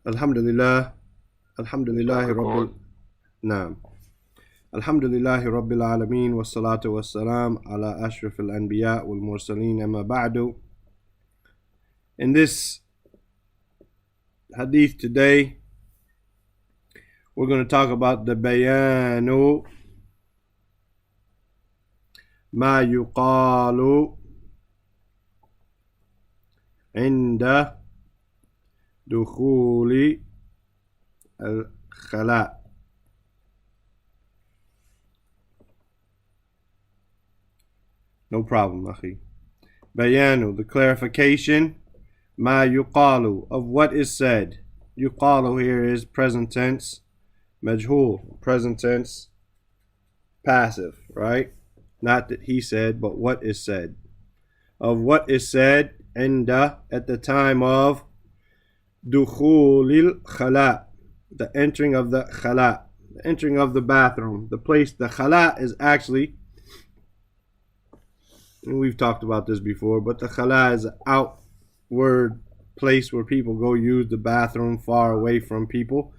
Alhamdulillah. Alhamdulillahi Rabbil. Naam. Alhamdulillahi Rabbil Alameen. Wassalatu wassalam ala ashraf al-anbiya wal mursaleen amma ba'du. In this hadith today, we're going to talk about the bayanu ma yuqalu inda dukhuli al-khala. No problem, akhi. Bayanu, the clarification, ma yuqalu, of what is said. Yuqalu here is present tense, majhul, present tense, passive, right? Not that he said, but what is said. Of what is said, inda, at the time of dukhulil khala, the entering of the khala, the entering of the bathroom. The place, the khala is actually, and we've talked about this before, but the khala is an outward place where people go use the bathroom far away from people.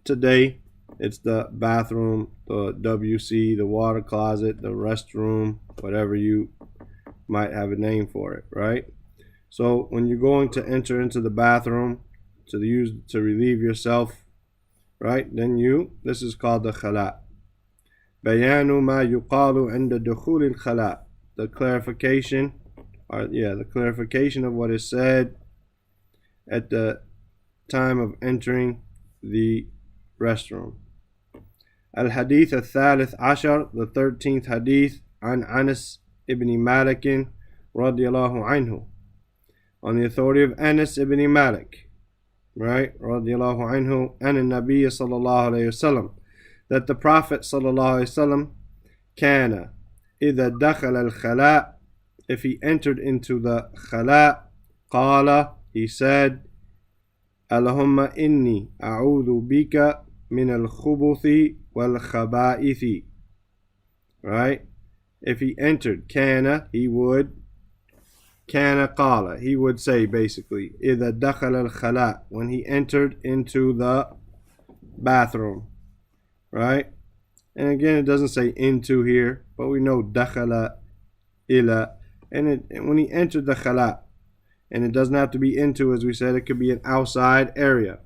Today, it's the bathroom, the WC, the water closet, the restroom, whatever you might have a name for it, right? So when you're going to enter into the bathroom to relieve yourself, right? Then this is called the khala. Bayanu ma yuqalu inda dukhul al-khala. The clarification of what is said at the time of entering the restroom. Al-Hadith al-Thalith Ashar, the 13th Hadith, an Anas ibn Malik radiyallahu anhu. On the authority of Anas ibn Malik, right, radiyallahu anhu, and Nabi sallallahu alayhi wasallam, that the Prophet sallallahu alayhi wasallam, kana, إذا دخل الخلاء, if he entered into the khala, قال, he said, اللهم إني أعوذ بك من الخبث والخبائث. Right? If he entered, kana, he would, kana قال, he would say basically, إذا دخل الخلاء, when he entered into the bathroom. Right? And again, it doesn't say into here, but we know dakhala ila. And when he entered the khala, and it doesn't have to be into, as we said, it could be an outside area,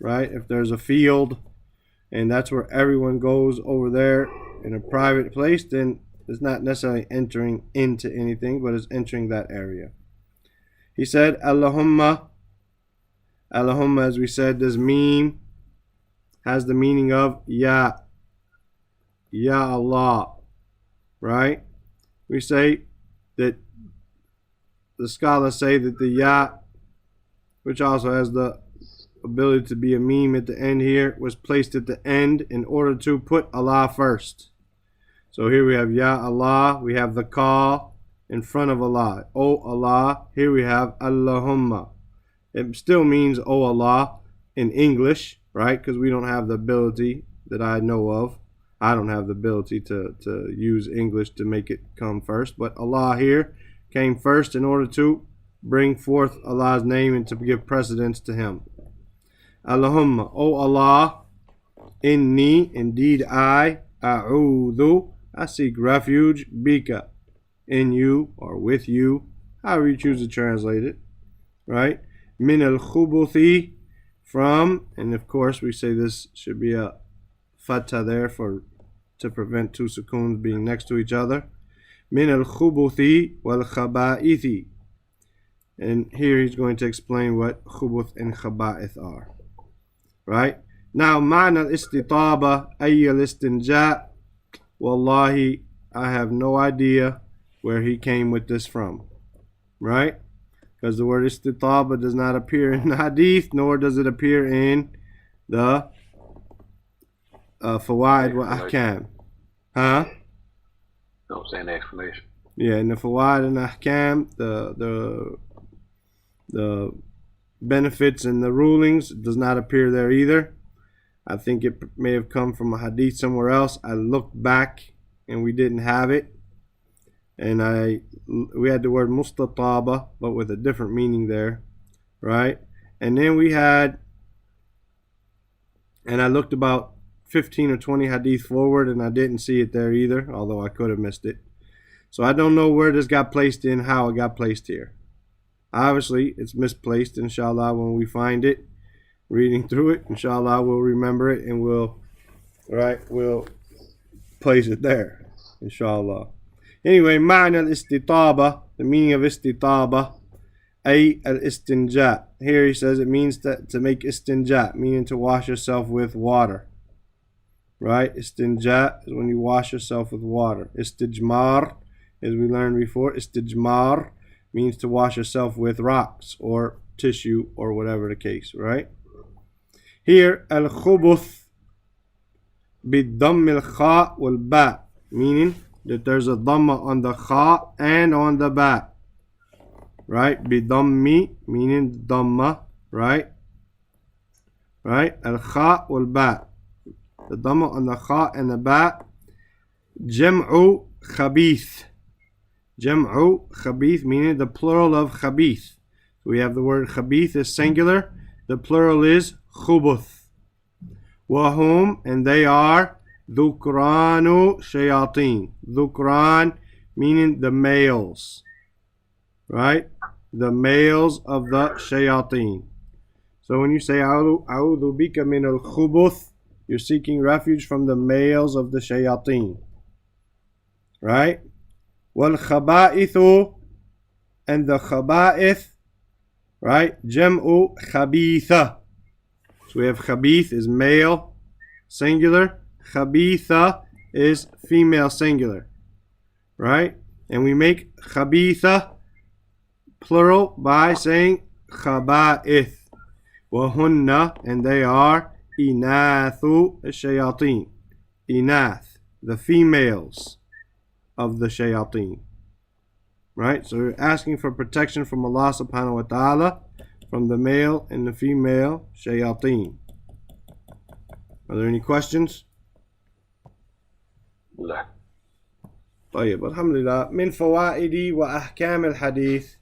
right? If there's a field, and that's where everyone goes over there in a private place, then it's not necessarily entering into anything, but it's entering that area. He said, Allahumma, as we said, this meme has the meaning of Ya Allah, right? We say that the scholars say that the Ya, which also has the ability to be a meme at the end here, was placed at the end in order to put Allah first. So here we have Ya Allah, we have the call in front of Allah. Oh Allah, here we have Allahumma. It still means oh Allah in English, right? Because we don't have the ability that I know of. I don't have the ability to use English to make it come first, but Allah here came first in order to bring forth Allah's name and to give precedence to Him. Allahumma, O Allah, inni, indeed I, a'udhu, I seek refuge, bika, in you or with you, however you choose to translate it, right? Min al-khubuthi, from, and of course we say this should be a fatha there to prevent two sukoons being next to each other. Min al-khubuthi wal-khaba'ithi. And here he's going to explain what khubuth and khaba'ith are. Right? Now, ma'na al-istitaba ay al-istinja'. Wallahi, I have no idea where he came with this from. Right? Because the word istitaba does not appear in the hadith, nor does it appear in the fawaid wa ahkam. Huh? Don't say an explanation. Yeah, in the fawaid and ahkam, the benefits and the rulings does not appear there either. I think it may have come from a hadith somewhere else. I looked back and we didn't have it. And we had the word mustataba, but with a different meaning there, right? And then we had And I looked about 15 or 20 hadith forward and I didn't see it there either, although I could have missed it. So I don't know where this got placed in, how it got placed here. Obviously, it's misplaced, inshallah, when we find it. Reading through it, inshallah, we'll remember it and we'll place it there, inshallah. Anyway, معنى الاستطابة, the meaning of istitaba, أي الاستنجاء. Here he says it means to make istinja, meaning to wash yourself with water. Right? Istinja is when you wash yourself with water. Istijmar, as we learned before, istijmar means to wash yourself with rocks or tissue or whatever the case, right? Here, al-khubuth bid-damm al-kha wal-ba, meaning that there's a dhamma on the kha and on the ba, right? Bidammi, meaning dhamma, right? Right? Al-kha wal-ba, the dhamma on the kha and the ba. Jam'u khabith. Jam'u khabith, meaning the plural of khabith. We have the word khabith is singular. The plural is khubuth. Wahum, and they are dhukranu shayateen. Dhukran, meaning the males. Right? The males of the shayateen. So when you say a'udhu bika min al-khubuth, you're seeking refuge from the males of the shayateen. Right? Wal khaba'ithu, and the khaba'ith, right? Jam'u khabitha. So we have khabith is male singular, khabitha is female singular, right? And we make khabitha plural by saying khaba'ith. Wahunna, and they are inathu shayateen. Inath, the females of the shayateen. Right? So we're asking for protection from Allah subhanahu wa ta'ala from the male and the female shayateen. Are there any questions? لا. طيب, alhamdulillah. من فوائد وأحكام الحديث,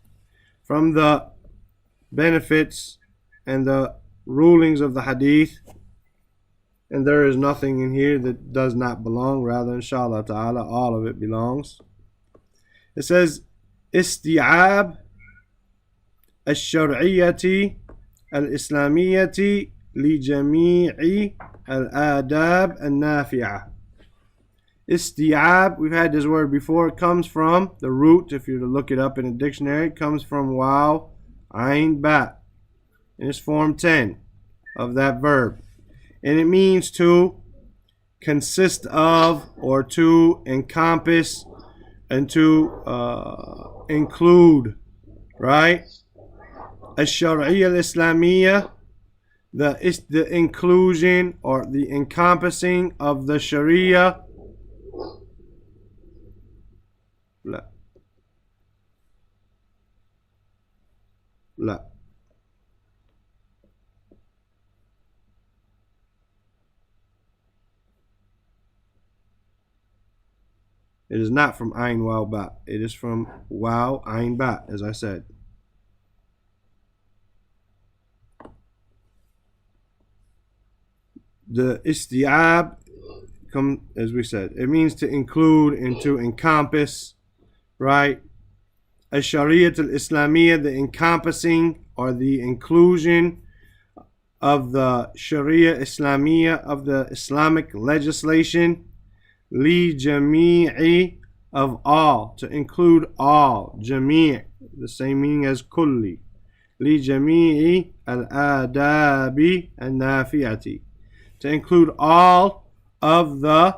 from the benefits and the rulings of the hadith, and there is nothing in here that does not belong, rather inshallah ta'ala all of it belongs. It says استيعاب الشرعية الإسلامية لجميع الآداب النافعة. Isti'ab, we've had this word before. It comes from the root, if you were to look it up in a dictionary, it comes from waw, ayn, ba. And it's form 10 of that verb. And it means to consist of, or to encompass, and to include, right? Ash-Shar'iyya al-Islamiyya, the inclusion or the encompassing of the Sharia. لا لا It is not from Ayn Waw Ba. It is from Waw Ayn Ba, as I said. The isti'ab, as we said, it means to include and to encompass, right? Ash-Shariat al-Islamiyya, the encompassing or the inclusion of the Sharia Islamiyya, of the Islamic legislation. Li jami'i, of all, to include all. Jami', the same meaning as kulli. Li jami'i al-adabi al-nafi'ati, to include all of the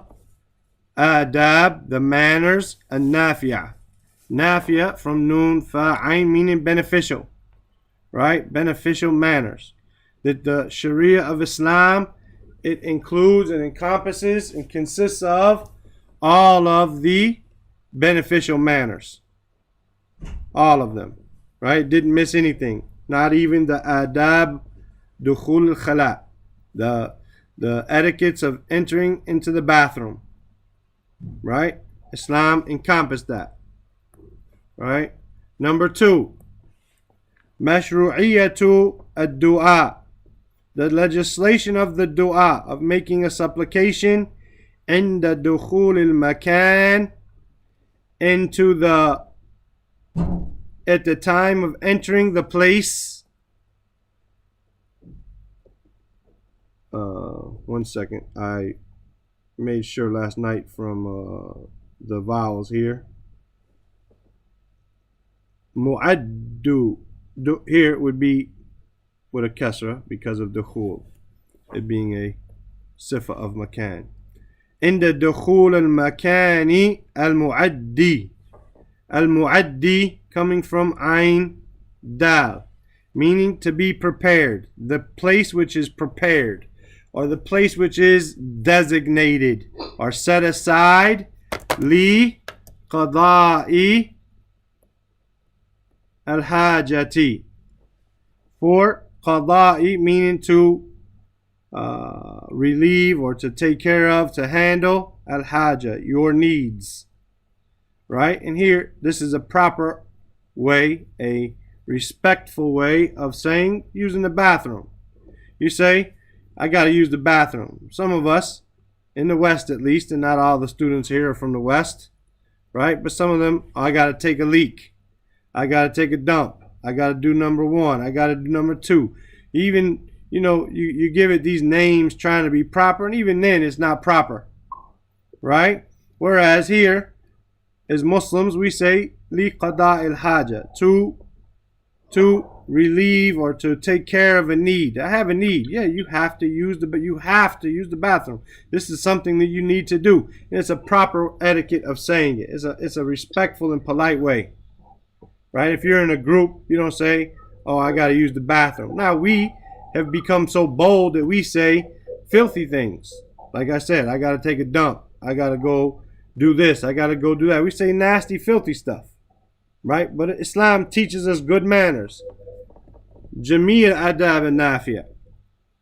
adab, the manners, al-nafi'ah. Nafi'ah from noon fa'ain, meaning beneficial, right? Beneficial manners. That the Sharia of Islam, it includes and encompasses and consists of all of the beneficial manners. All of them, right? Didn't miss anything. Not even the adab dukhul al-khala, the etiquettes of entering into the bathroom, right? Islam encompassed that, right? Number 2, mashru'iyatu ad-du'a the legislation of the dua, of making a supplication, عند دخول المكان, into the, at the time of entering the place. 1 second, I made sure last night from the vowels here. Mu'addu, here would be with a kasra because of dukhul, it being a sifa of makan. عند دخول المكان المعدي, al-mu'addi coming from ayn dal, meaning to be prepared, the place which is prepared, or the place which is designated or set aside, li qada'i al-hajati, for qada'i meaning to relieve or to take care of, to handle, al-haja, your needs, right? And here, this is a proper way, a respectful way of saying using the bathroom. You say, I got to use the bathroom. Some of us, in the West at least, and not all the students here are from the West, right? But some of them, I got to take a leak. I got to take a dump. I got to do number 1. I got to do number 2. Even, you know, you give it these names trying to be proper, and even then it's not proper, right? Whereas here, as Muslims, we say, li qada il haja, to relieve or to take care of a need. I have a need. Yeah, you have to use the bathroom. This is something that you need to do. And it's a proper etiquette of saying it. It's a respectful and polite way, right? If you're in a group, you don't say, oh, I got to use the bathroom. Now, we have become so bold that we say filthy things. Like I said, I got to take a dump. I got to go do this. I got to go do that. We say nasty, filthy stuff, right? But Islam teaches us good manners. Jameel adab and nafiya,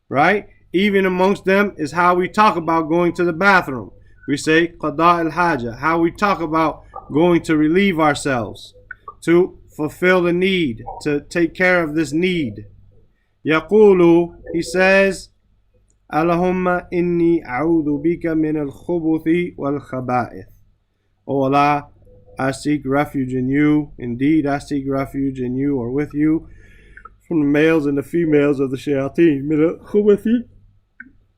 right? Even amongst them is how we talk about going to the bathroom. We say qada al-haja, how we talk about going to relieve ourselves, to fulfill the need, to take care of this need. Yaqulu, he says, Allahumma inni a'udhu bika min al-khubuthi wal-khaba'ith. O Allah, I seek refuge in you. Indeed, I seek refuge in you or with you from the males and the females of the shayateen. Min al-khubuthi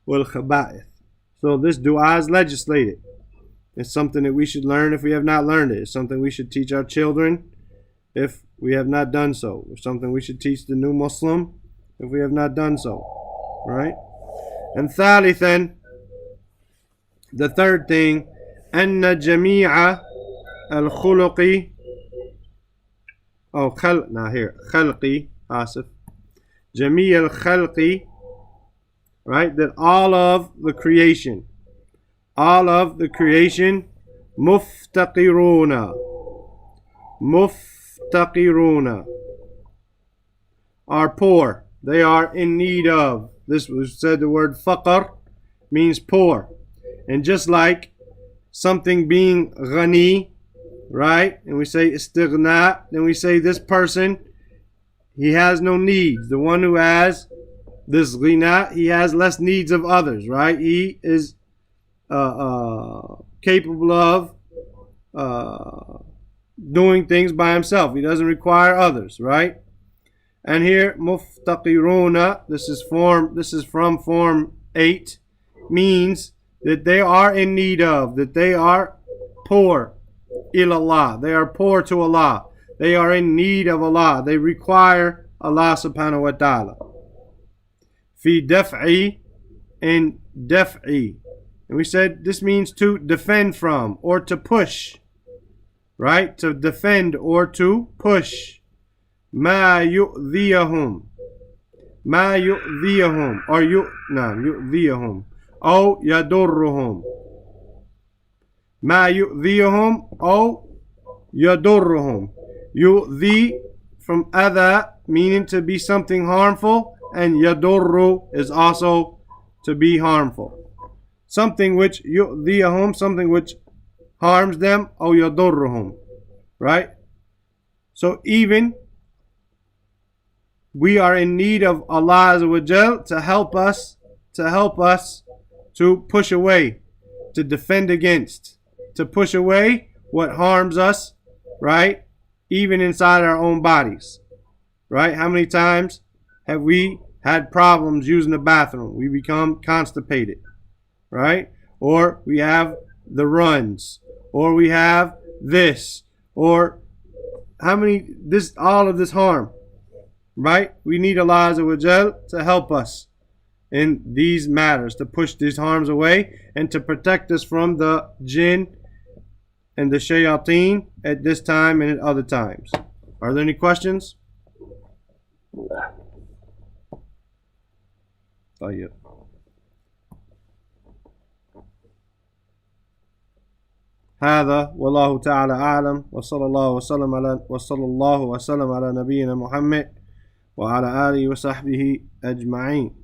wal-khaba'ith. So this dua is legislated. It's something that we should learn if we have not learned it. It's something we should teach our children if we have not done so. It's something we should teach the new Muslim if we have not done so, right? And thalithan, the third thing, anna jami'a al-khuluqi, khalqi, asif, jami' al-khalqi, right? That all of the creation, muftaqiruna, are poor. They are in need of. This was said, the word faqr means poor. And just like something being ghani, right? And we say istighna, then we say this person, he has no needs. The one who has this ghina, he has less needs of others, right? He is capable of doing things by himself. He doesn't require others, right? And here, muftaqiruna, this is from form 8, means that they are in need of, that they are poor, ilallah. They are poor to Allah. They are in need of Allah. They require Allah subhanahu wa ta'ala. Fi daf'i and daf'i. And we said this means to defend from or to push, right? To defend or to push. ما يؤذيهم or يؤذيهم أو يضرهم ما يؤذيهم أو يضرهم. يؤذي from adha, meaning to be something harmful, and yadurru is also to be harmful. Something which yu'dhiyahum, something which harms them, or yadurruhum, right? So even we are in need of Allah Azza wa Jal to help us to push away, to defend against, to push away what harms us, right? Even inside our own bodies, right? How many times have we had problems using the bathroom? We become constipated, right? Or we have the runs, or we have this, or all of this harm, right? We need Allah Azza wa Jal to help us in these matters, to push these harms away and to protect us from the jinn and the shayateen at this time and at other times. Are there any questions? طيب. هذا والله تعالى أعلم وصلى الله وسلم على نبينا محمد وعلى آله وصحبه أجمعين.